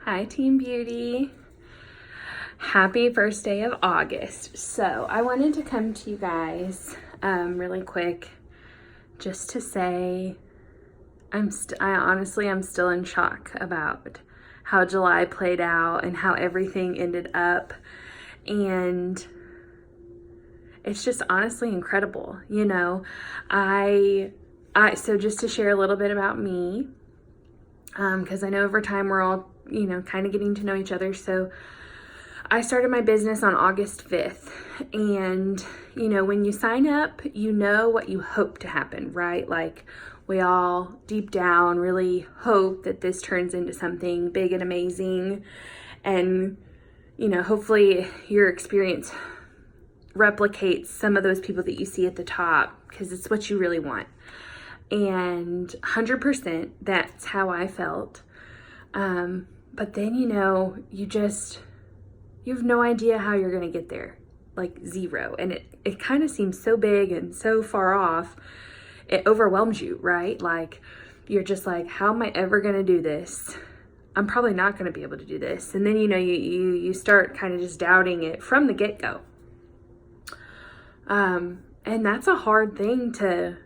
Hi, Team Beauty. Happy first day of August. So I wanted to come to you guys really quick just to say I'm still in shock about how July played out and how everything ended up. And it's just honestly incredible. So just to share a little bit about me, because I know over time we're all, kind of getting to know each other. So I started my business on August 5th. And, when you sign up, you know what you hope to happen, right? Like we all deep down really hope that this turns into something big and amazing. And, hopefully your experience replicates some of those people that you see at the top, because it's what you really want. And 100%, that's how I felt. But then, you have no idea how you're going to get there, like zero. And it kind of seems so big and so far off, it overwhelms you, right? Like you're just like, how am I ever going to do this? I'm probably not going to be able to do this. And then, you start kind of just doubting it from the get-go. And that's a hard thing to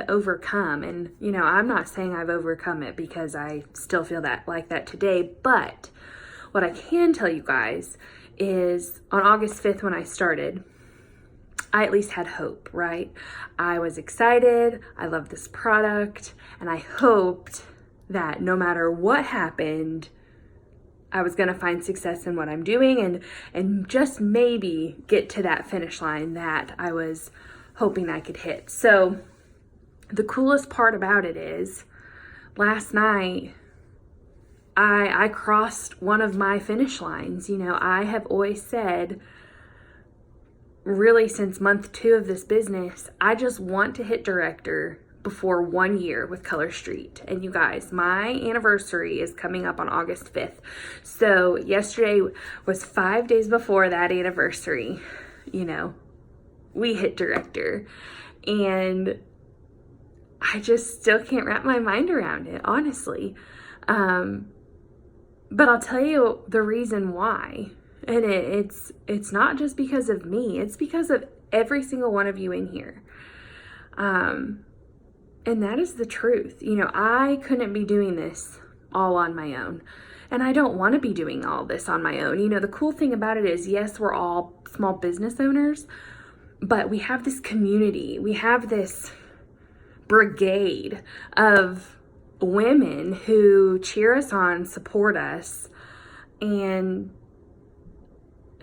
overcome. And, I'm not saying I've overcome it because I still feel like that today. But what I can tell you guys is on August 5th, when I started, I at least had hope, right? I was excited. I loved this product. And I hoped that no matter what happened, I was going to find success in what I'm doing and just maybe get to that finish line that I was hoping I could hit. So the coolest part about it is last night I crossed one of my finish lines. I have always said, really since month 2 of this business, I just want to hit director before 1 year with Color Street. And you guys, my anniversary is coming up on August 5th. So yesterday was 5 days before that anniversary. We hit director, and I just still can't wrap my mind around it, honestly. But I'll tell you the reason why. And it's not just because of me. It's because of every single one of you in here. And that is the truth. I couldn't be doing this all on my own. And I don't want to be doing all this on my own. The cool thing about it is, yes, we're all small business owners, but we have this community. We have this brigade of women who cheer us on, support us, and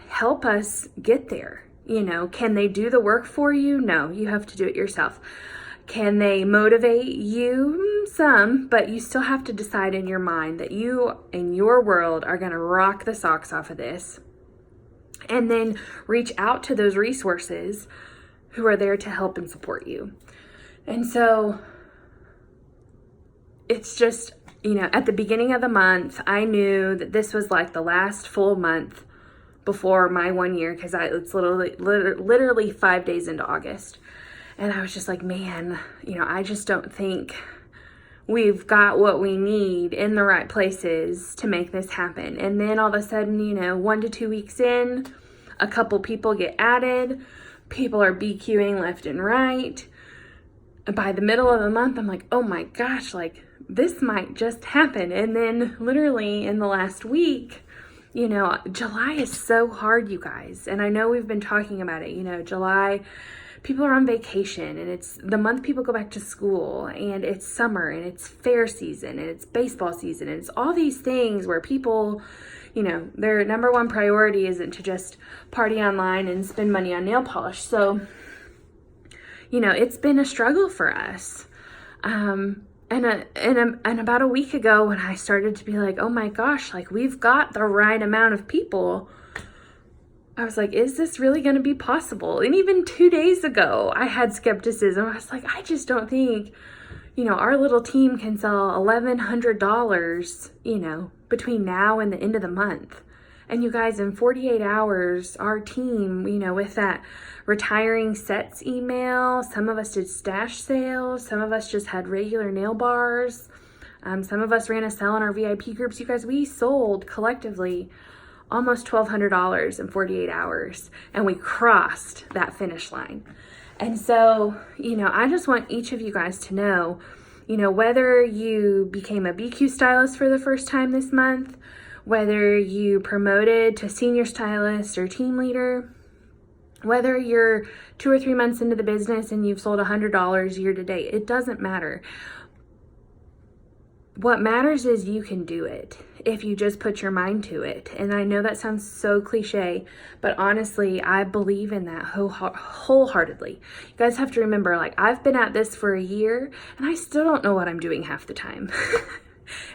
help us get there. Can they do the work for you? No, you have to do it yourself. Can they motivate you? Some, but you still have to decide in your mind that you and your world are going to rock the socks off of this. And then reach out to those resources who are there to help and support you. And so it's just, at the beginning of the month, I knew that this was like the last full month before my 1 year, because it's literally 5 days into August. And I was just like, man, I just don't think we've got what we need in the right places to make this happen. And then all of a sudden, 1 to 2 weeks in, a couple people get added. People are BQing left and right. By the middle of the month, I'm like, oh my gosh, like this might just happen. And then literally in the last week, July is so hard, you guys. And I know we've been talking about it. July, people are on vacation, and it's the month people go back to school, and it's summer, and it's fair season, and it's baseball season, and it's all these things where people, their number one priority isn't to just party online and spend money on nail polish. So, it's been a struggle for us. And about a week ago, when I started to be like, oh my gosh, like we've got the right amount of people, I was like, is this really going to be possible? And even 2 days ago, I had skepticism. I was like, I just don't think, our little team can sell $1,100, between now and the end of the month. And you guys, in 48 hours, our team, with that retiring sets email, some of us did stash sales, some of us just had regular nail bars. Some of us ran a sale in our VIP groups. You guys, we sold collectively almost $1,200 in 48 hours, and we crossed that finish line. And so, I just want each of you guys to know, whether you became a BQ stylist for the first time this month, whether you promoted to senior stylist or team leader, whether you're 2 or 3 months into the business and you've sold $100 year to date, it doesn't matter. What matters is you can do it if you just put your mind to it. And I know that sounds so cliche, but honestly, I believe in that wholeheartedly. You guys have to remember, I've been at this for a year and I still don't know what I'm doing half the time.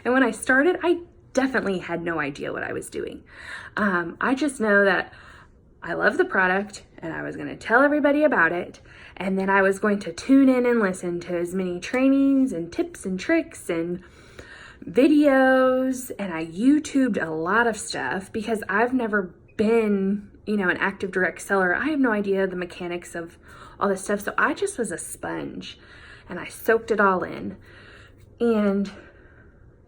And when I started, I definitely had no idea what I was doing. I just know that I love the product and I was going to tell everybody about it. And then I was going to tune in and listen to as many trainings and tips and tricks and videos, and I YouTubed a lot of stuff because I've never been, an active direct seller. I have no idea the mechanics of all this stuff. So I just was a sponge and I soaked it all in. And,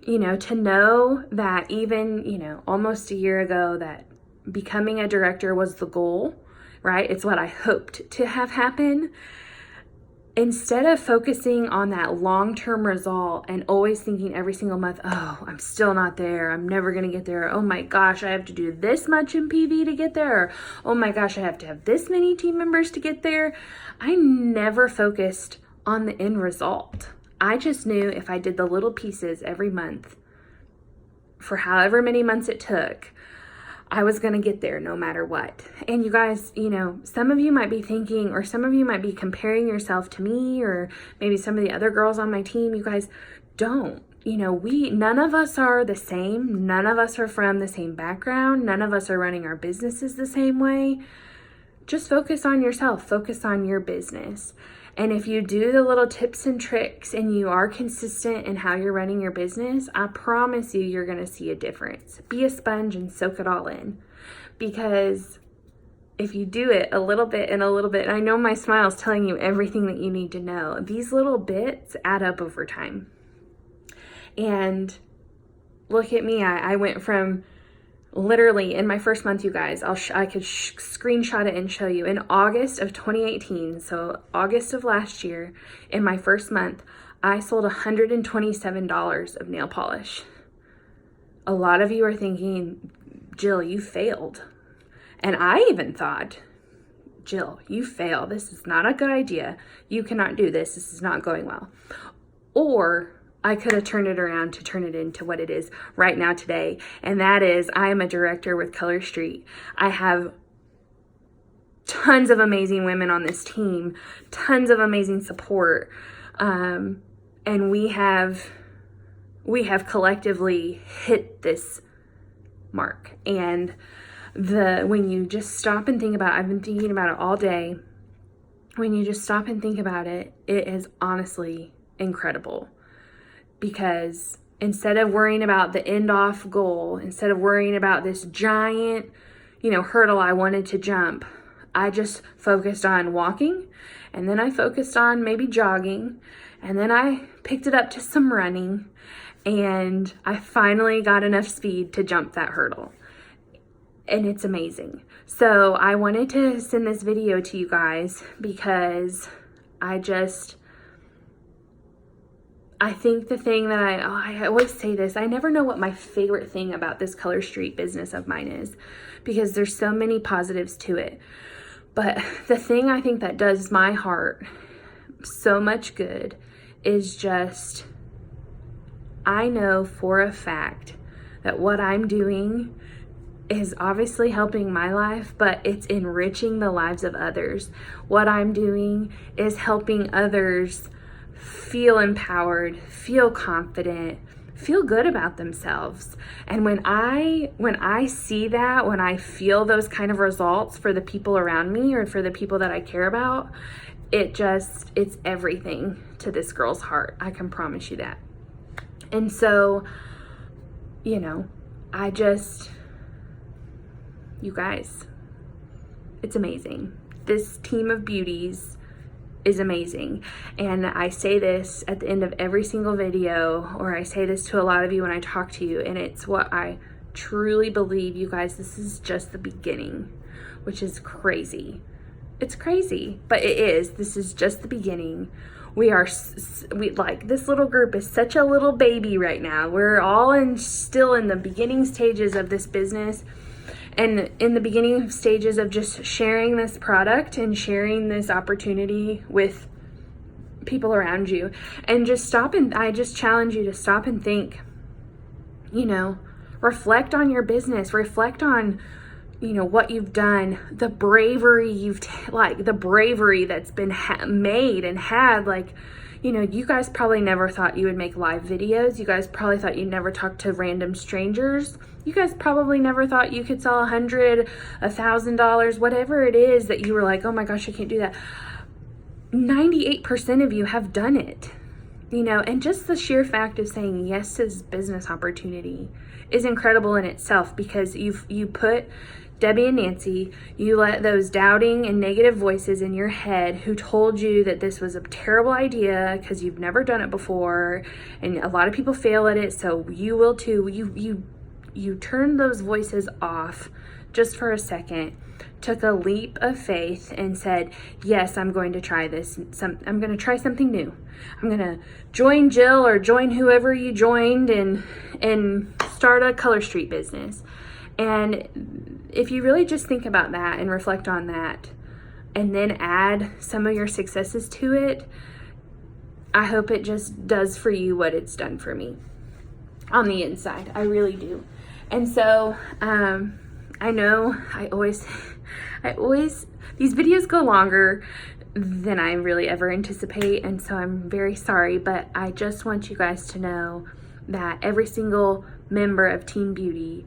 to know that even, almost a year ago that becoming a director was the goal, right? It's what I hoped to have happen. Instead of focusing on that long-term result and always thinking every single month, oh, I'm still not there. I'm never going to get there. Oh my gosh, I have to do this much in PV to get there. Or, oh my gosh, I have to have this many team members to get there. I never focused on the end result. I just knew if I did the little pieces every month for however many months it took, I was going to get there no matter what. And you guys, some of you might be thinking, or some of you might be comparing yourself to me, or maybe some of the other girls on my team. You guys don't. None of us are the same. None of us are from the same background. None of us are running our businesses the same way. Just focus on yourself. Focus on your business. And if you do the little tips and tricks and you are consistent in how you're running your business, I promise you're going to see a difference. Be a sponge and soak it all in. Because if you do it a little bit and a little bit, and I know my smile is telling you everything that you need to know, these little bits add up over time. And look at me. I went from literally in my first month, you guys, I could screenshot it and show you. In August of 2018, so August of last year, in my first month, I sold $127 of nail polish. A lot of you are thinking, Jill, you failed. And I even thought, Jill, you fail. This is not a good idea. You cannot do this. This is not going well. Or I could have turned it around to turn it into what it is right now today. And that is, I am a director with Color Street. I have tons of amazing women on this team, tons of amazing support. And we have collectively hit this mark. And when you just stop and think about it, I've been thinking about it all day. When you just stop and think about it, it is honestly incredible. Because instead of worrying about the end off goal, instead of worrying about this giant, hurdle I wanted to jump, I just focused on walking, and then I focused on maybe jogging, and then I picked it up to some running, and I finally got enough speed to jump that hurdle. And it's amazing. So I wanted to send this video to you guys because I think the thing that I always say this, I never know what my favorite thing about this Color Street business of mine is, because there's so many positives to it. But the thing I think that does my heart so much good is just, I know for a fact that what I'm doing is obviously helping my life, but it's enriching the lives of others. What I'm doing is helping others feel empowered, feel confident, feel good about themselves. And when I see that, when I feel those kind of results for the people around me or for the people that I care about, it's everything to this girl's heart. I can promise you that. And so, you guys, it's amazing. This team of beauties is amazing. And I say this at the end of every single video, or I say this to a lot of you when I talk to you, and it's what I truly believe, you guys. This is just the beginning, which is crazy. It's crazy, but it is. This is just the beginning. We like, this little group is such a little baby right now. We're all still in the beginning stages of this business, and in the beginning stages of just sharing this product and sharing this opportunity with people around you. And just stop, and I just challenge you to stop and think, reflect on your business, reflect on what you've done, the bravery the bravery that's been made and had. You guys probably never thought you would make live videos. You guys probably thought you'd never talk to random strangers. You guys probably never thought you could sell $100, $1,000, whatever it is that you were like, oh my gosh, I can't do that. 98% of you have done it, and just the sheer fact of saying yes to this business opportunity is incredible in itself, because you put Debbie and Nancy, you let those doubting and negative voices in your head who told you that this was a terrible idea because you've never done it before, and a lot of people fail at it, so you will too. You turned those voices off just for a second, took a leap of faith and said, yes, I'm going to try this. I'm going to try something new. I'm going to join Jill or join whoever you joined and start a Color Street business. And if you really just think about that and reflect on that, and then add some of your successes to it, I hope it just does for you what it's done for me on the inside. I really do. And so, I know I always, these videos go longer than I really ever anticipate. And so I'm very sorry, but I just want you guys to know that every single member of Team Beauty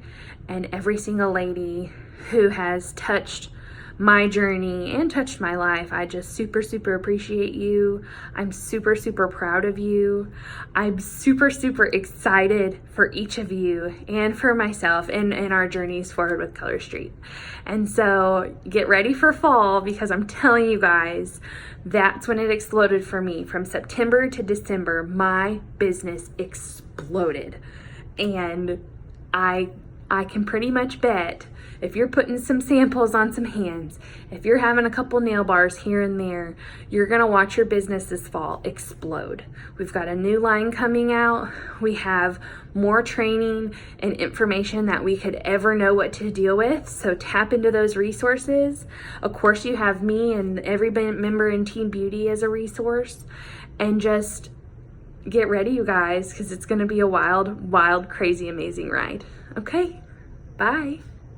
and every single lady who has touched my journey and touched my life, I just super, super appreciate you. I'm super, super proud of you. I'm super, super excited for each of you and for myself and our journeys forward with Color Street. And so get ready for fall, because I'm telling you guys, that's when it exploded for me. From September to December, my business exploded. And I can pretty much bet, if you're putting some samples on some hands, if you're having a couple nail bars here and there, you're gonna watch your business this fall explode. We've got a new line coming out. We have more training and information that we could ever know what to deal with. So tap into those resources. Of course, you have me and every member in Team Beauty as a resource. And just get ready, you guys, because it's gonna be a wild, wild, crazy, amazing ride. Okay, bye.